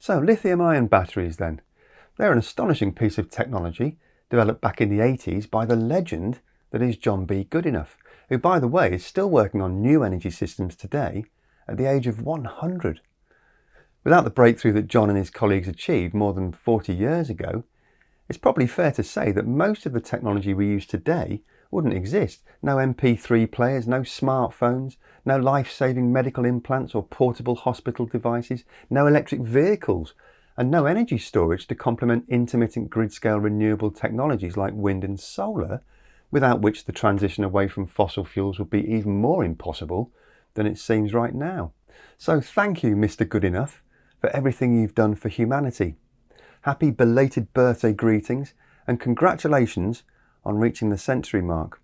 So lithium-ion batteries then. They're an astonishing piece of technology developed back in the 80s by the legend that is John B. Goodenough, who by the way is still working on new energy systems today at the age of 100. Without the breakthrough that John and his colleagues achieved more than 40 years ago, it's probably fair to say that most of the technology we use today wouldn't exist. No MP3 players, no smartphones, no life-saving medical implants or portable hospital devices, no electric vehicles, and no energy storage to complement intermittent grid-scale renewable technologies like wind and solar, without which the transition away from fossil fuels would be even more impossible than it seems right now. So thank you, Mr. Goodenough, for everything you've done for humanity. Happy belated birthday greetings and congratulations on reaching the century mark.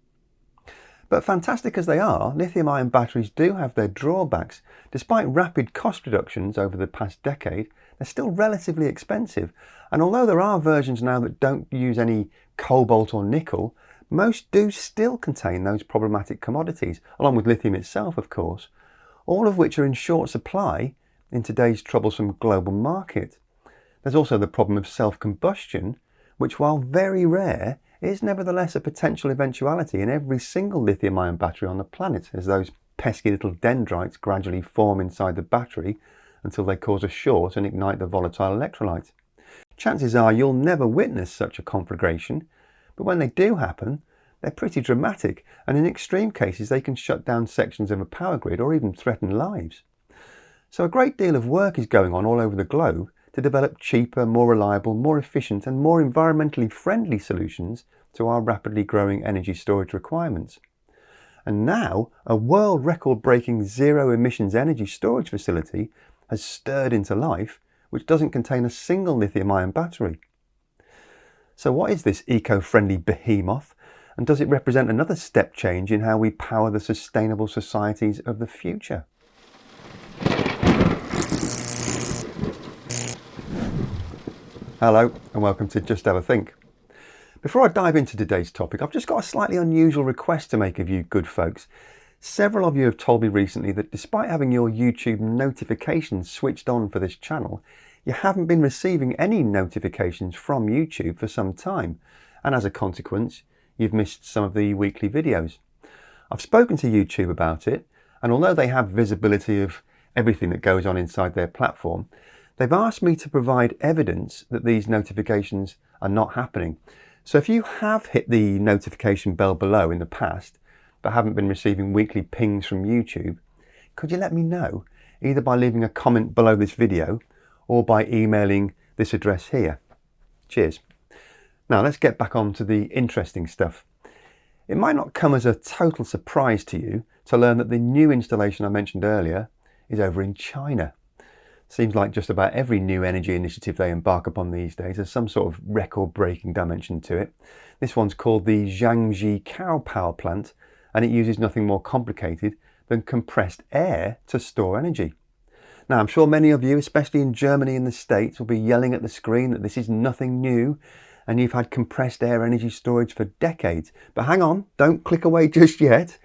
But fantastic as they are, lithium-ion batteries do have their drawbacks. Despite rapid cost reductions over the past decade, they're still relatively expensive. And although there are versions now that don't use any cobalt or nickel, most do still contain those problematic commodities, along with lithium itself, of course, all of which are in short supply in today's troublesome global market. There's also the problem of self-combustion, which, while very rare, is nevertheless a potential eventuality in every single lithium-ion battery on the planet, as those pesky little dendrites gradually form inside the battery until they cause a short and ignite the volatile electrolyte. Chances are you'll never witness such a conflagration, but when they do happen, they're pretty dramatic, and in extreme cases they can shut down sections of a power grid or even threaten lives. So a great deal of work is going on all over the globe to develop cheaper, more reliable, more efficient and more environmentally friendly solutions to our rapidly growing energy storage requirements. And now a world record-breaking zero emissions energy storage facility has stirred into life, which doesn't contain a single lithium-ion battery. So what is this eco-friendly behemoth, and does it represent another step change in how we power the sustainable societies of the future? Hello and welcome to Just Have a Think. Before I dive into today's topic, I've just got a slightly unusual request to make of you good folks. Several of you have told me recently that despite having your YouTube notifications switched on for this channel, you haven't been receiving any notifications from YouTube for some time, and as a consequence, you've missed some of the weekly videos. I've spoken to YouTube about it, and although they have visibility of everything that goes on inside their platform, they've asked me to provide evidence that these notifications are not happening. So if you have hit the notification bell below in the past, but haven't been receiving weekly pings from YouTube, could you let me know, either by leaving a comment below this video or by emailing this address here. Cheers. Now let's get back on to the interesting stuff. It might not come as a total surprise to you to learn that the new installation I mentioned earlier is over in China. Seems like just about every new energy initiative they embark upon these days has some sort of record-breaking dimension to it. This one's called the Zhangjiakou power plant, and it uses nothing more complicated than compressed air to store energy. Now, I'm sure many of you, especially in Germany and the States, will be yelling at the screen that this is nothing new and you've had compressed air energy storage for decades. But hang on, don't click away just yet,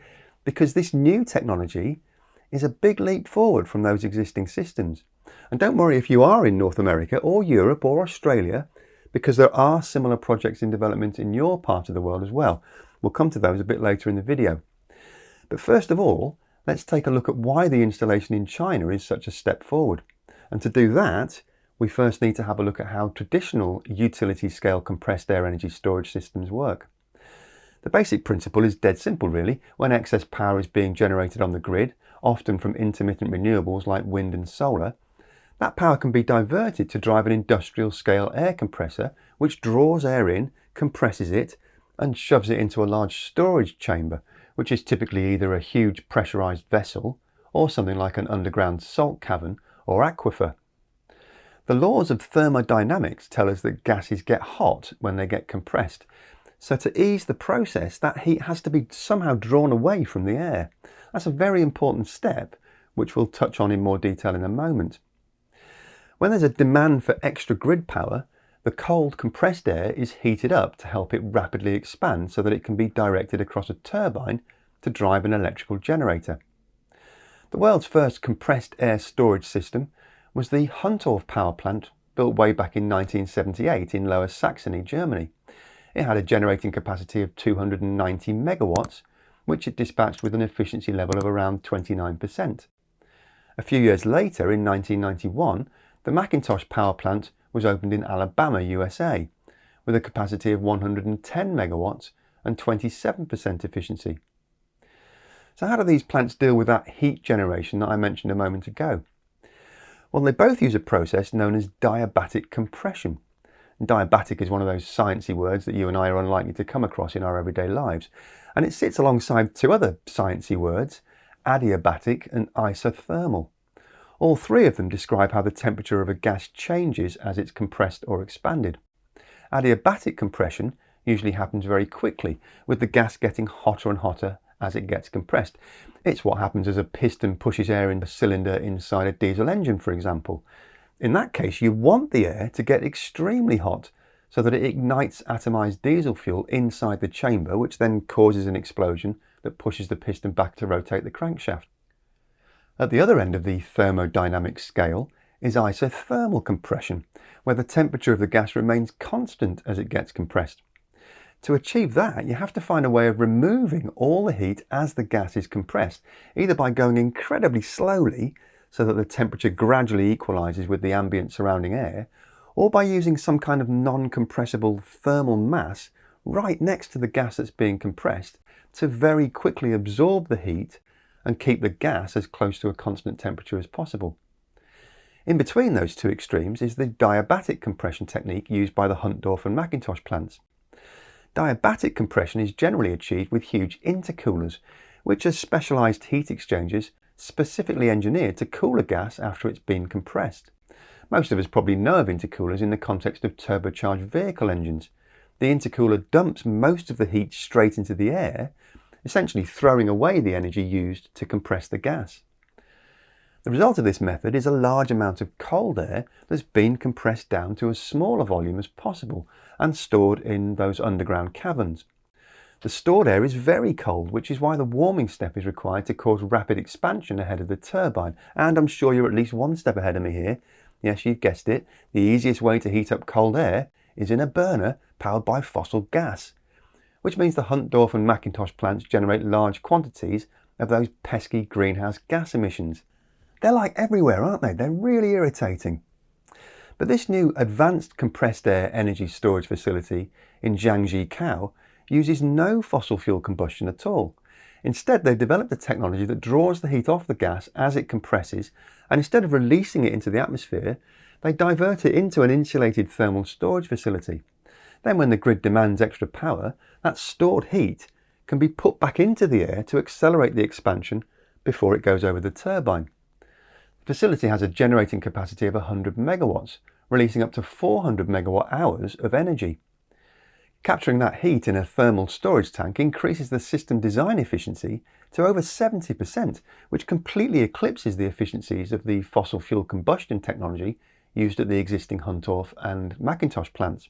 because this new technology is a big leap forward from those existing systems. And don't worry if you are in North America or Europe or Australia, because there are similar projects in development in your part of the world as well. We'll come to those a bit later in the video. But first of all, let's take a look at why the installation in China is such a step forward. And to do that, we first need to have a look at how traditional utility-scale compressed air energy storage systems work. The basic principle is dead simple really. When excess power is being generated on the grid, often from intermittent renewables like wind and solar, that power can be diverted to drive an industrial scale air compressor which draws air in, compresses it and shoves it into a large storage chamber, which is typically either a huge pressurized vessel or something like an underground salt cavern or aquifer. The laws of thermodynamics tell us that gases get hot when they get compressed. So to ease the process, that heat has to be somehow drawn away from the air. That's a very important step, which we'll touch on in more detail in a moment. When there's a demand for extra grid power, the cold compressed air is heated up to help it rapidly expand so that it can be directed across a turbine to drive an electrical generator. The world's first compressed air storage system was the Huntorf power plant, built way back in 1978 in Lower Saxony, Germany. It had a generating capacity of 290 megawatts, which it dispatched with an efficiency level of around 29%. A few years later, in 1991, the McIntosh power plant was opened in Alabama, USA, with a capacity of 110 megawatts and 27% efficiency. So how do these plants deal with that heat generation that I mentioned a moment ago? Well, they both use a process known as diabatic compression. And diabatic is one of those sciencey words that you and I are unlikely to come across in our everyday lives. And it sits alongside two other sciencey words, adiabatic and isothermal. All three of them describe how the temperature of a gas changes as it's compressed or expanded. Adiabatic compression usually happens very quickly, with the gas getting hotter and hotter as it gets compressed. It's what happens as a piston pushes air in a cylinder inside a diesel engine, for example. In that case, you want the air to get extremely hot so that it ignites atomized diesel fuel inside the chamber, which then causes an explosion that pushes the piston back to rotate the crankshaft. At the other end of the thermodynamic scale is isothermal compression, where the temperature of the gas remains constant as it gets compressed. To achieve that, you have to find a way of removing all the heat as the gas is compressed, either by going incredibly slowly so that the temperature gradually equalizes with the ambient surrounding air, or by using some kind of non-compressible thermal mass right next to the gas that's being compressed to very quickly absorb the heat and keep the gas as close to a constant temperature as possible. In between those two extremes is the diabatic compression technique used by the Huntorf and McIntosh plants. Diabatic compression is generally achieved with huge intercoolers, which are specialised heat exchangers specifically engineered to cool a gas after it's been compressed. Most of us probably know of intercoolers in the context of turbocharged vehicle engines. The intercooler dumps most of the heat straight into the air, essentially throwing away the energy used to compress the gas. The result of this method is a large amount of cold air that's been compressed down to as small a volume as possible and stored in those underground caverns. The stored air is very cold, which is why the warming step is required to cause rapid expansion ahead of the turbine. And I'm sure you're at least one step ahead of me here. Yes, you've guessed it. The easiest way to heat up cold air is in a burner powered by fossil gas, which means the Huntorf and McIntosh plants generate large quantities of those pesky greenhouse gas emissions. They're like everywhere, aren't they? They're really irritating. But this new advanced compressed air energy storage facility in Zhangjiakou uses no fossil fuel combustion at all. Instead, they've developed a technology that draws the heat off the gas as it compresses, and instead of releasing it into the atmosphere, they divert it into an insulated thermal storage facility. Then when the grid demands extra power, that stored heat can be put back into the air to accelerate the expansion before it goes over the turbine. The facility has a generating capacity of 100 megawatts, releasing up to 400 megawatt hours of energy. Capturing that heat in a thermal storage tank increases the system design efficiency to over 70%, which completely eclipses the efficiencies of the fossil fuel combustion technology used at the existing Huntorf and McIntosh plants.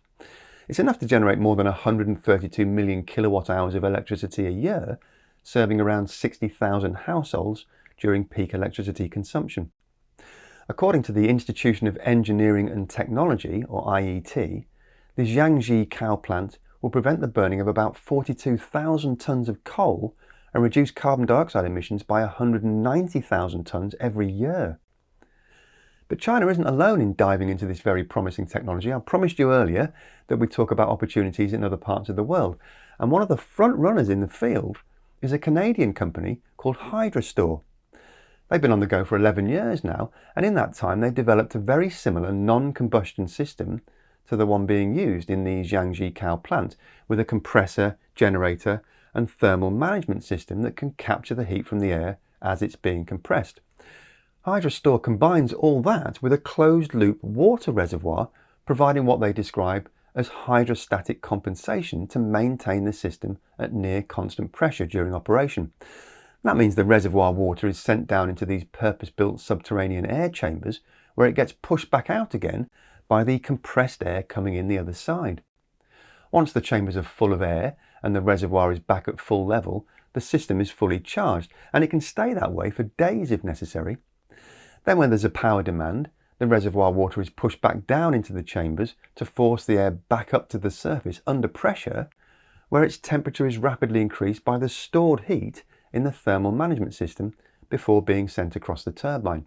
It's enough to generate more than 132 million kilowatt hours of electricity a year, serving around 60,000 households during peak electricity consumption. According to the Institution of Engineering and Technology, or IET, the Zhangjiakou plant will prevent the burning of about 42,000 tonnes of coal and reduce carbon dioxide emissions by 190,000 tonnes every year. But China isn't alone in diving into this very promising technology. I promised you earlier that we'd talk about opportunities in other parts of the world, and one of the front runners in the field is a Canadian company called Hydrostor. They've been on the go for 11 years now, and in that time they've developed a very similar non-combustion system to the one being used in the Zhangjiakou plant, with a compressor, generator and thermal management system that can capture the heat from the air as it's being compressed. Hydrostor combines all that with a closed-loop water reservoir, providing what they describe as hydrostatic compensation to maintain the system at near constant pressure during operation. That means the reservoir water is sent down into these purpose-built subterranean air chambers, where it gets pushed back out again by the compressed air coming in the other side. Once the chambers are full of air and the reservoir is back at full level, the system is fully charged, and it can stay that way for days if necessary. Then when there's a power demand, the reservoir water is pushed back down into the chambers to force the air back up to the surface under pressure, where its temperature is rapidly increased by the stored heat in the thermal management system before being sent across the turbine.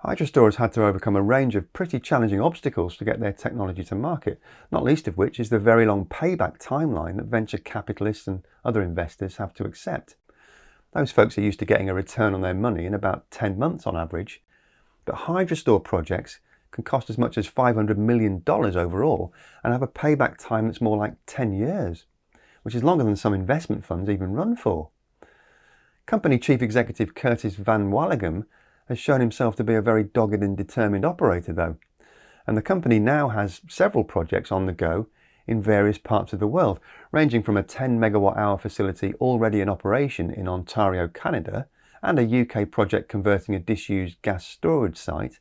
Hydrostor has had to overcome a range of pretty challenging obstacles to get their technology to market, not least of which is the very long payback timeline that venture capitalists and other investors have to accept. Those folks are used to getting a return on their money in about 10 months on average, but Hydrostor projects can cost as much as $500 million overall and have a payback time that's more like 10 years, which is longer than some investment funds even run for. Company Chief Executive Curtis Van Walligam has shown himself to be a very dogged and determined operator though, and the company now has several projects on the go in various parts of the world, ranging from a 10 megawatt hour facility already in operation in Ontario, Canada, and a UK project converting a disused gas storage site,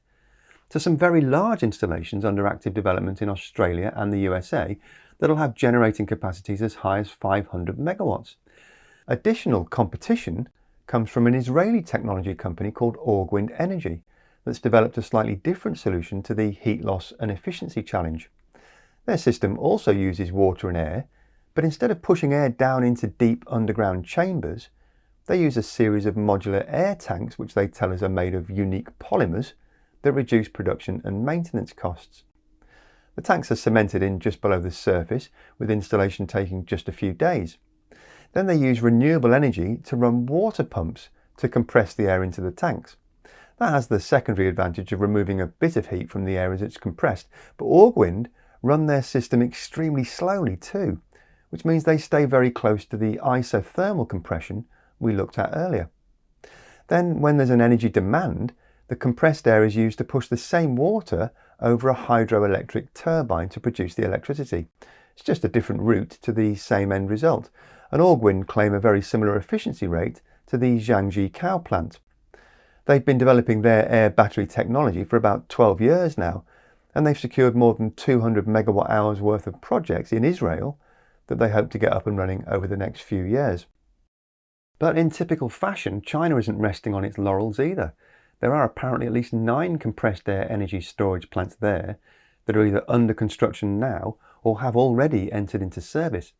to some very large installations under active development in Australia and the USA that'll have generating capacities as high as 500 megawatts. Additional competition comes from an Israeli technology company called Augwind Energy that's developed a slightly different solution to the heat loss and efficiency challenge. Their system also uses water and air, but instead of pushing air down into deep underground chambers, they use a series of modular air tanks which they tell us are made of unique polymers that reduce production and maintenance costs. The tanks are cemented in just below the surface, with installation taking just a few days. Then they use renewable energy to run water pumps to compress the air into the tanks. That has the secondary advantage of removing a bit of heat from the air as it's compressed, but Augwind run their system extremely slowly too, which means they stay very close to the isothermal compression we looked at earlier. Then when there's an energy demand, the compressed air is used to push the same water over a hydroelectric turbine to produce the electricity. It's just a different route to the same end result, and Augwind claim a very similar efficiency rate to the Zhangjiakou plant. They've been developing their air battery technology for about 12 years now, and they've secured more than 200 megawatt hours worth of projects in Israel that they hope to get up and running over the next few years. But in typical fashion, China isn't resting on its laurels either. There are apparently at least 9 compressed air energy storage plants there that are either under construction now or have already entered into service.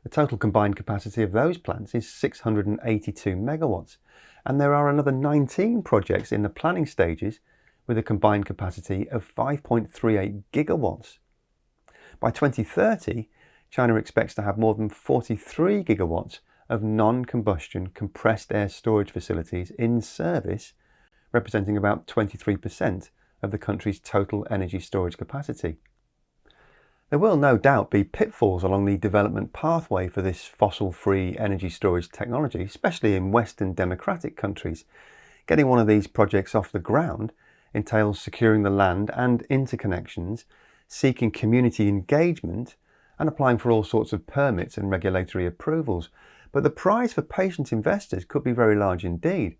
The total combined capacity of those plants is 682 megawatts, and there are another 19 projects in the planning stages with a combined capacity of 5.38 gigawatts. By 2030, China expects to have more than 43 gigawatts of non-combustion compressed air storage facilities in service, representing about 23% of the country's total energy storage capacity. There will no doubt be pitfalls along the development pathway for this fossil-free energy storage technology, especially in Western democratic countries. Getting one of these projects off the ground entails securing the land and interconnections, seeking community engagement, and applying for all sorts of permits and regulatory approvals. But the prize for patient investors could be very large indeed.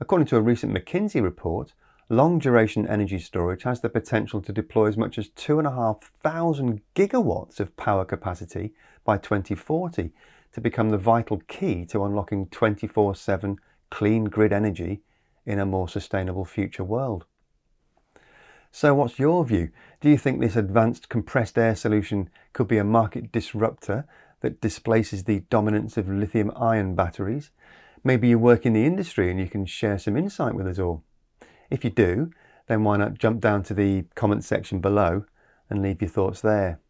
According to a recent McKinsey report, long-duration energy storage has the potential to deploy as much as 2,500 gigawatts of power capacity by 2040 to become the vital key to unlocking 24/7 clean grid energy in a more sustainable future world. So what's your view? Do you think this advanced compressed air solution could be a market disruptor that displaces the dominance of lithium-ion batteries? Maybe you work in the industry and you can share some insight with us all. If you do, then why not jump down to the comment section below and leave your thoughts there.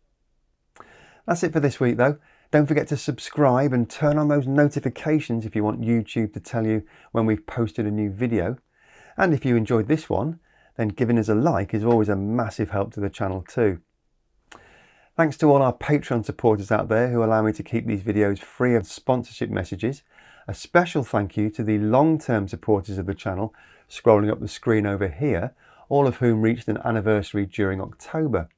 That's it for this week though. Don't forget to subscribe and turn on those notifications if you want YouTube to tell you when we've posted a new video. And if you enjoyed this one, then giving us a like is always a massive help to the channel too. Thanks to all our Patreon supporters out there who allow me to keep these videos free of sponsorship messages. A special thank you to the long-term supporters of the channel, scrolling up the screen over here, all of whom reached an anniversary during October.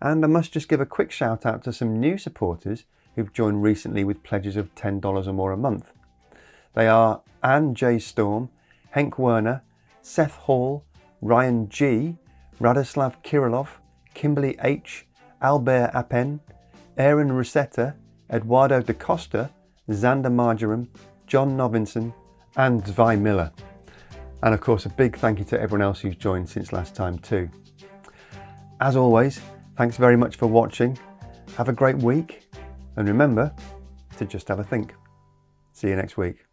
And I must just give a quick shout out to some new supporters who've joined recently with pledges of $10 or more a month. They are Anne J. Storm, Henk Werner, Seth Hall, Ryan G, Radoslav Kirilov, Kimberly H, Albert Appen, Aaron Rusetta, Eduardo da Costa, Xander Marjoram, John Novinson and Zvi Miller. And of course, a big thank you to everyone else who's joined since last time too. As always, thanks very much for watching. Have a great week, and remember to just have a think. See you next week.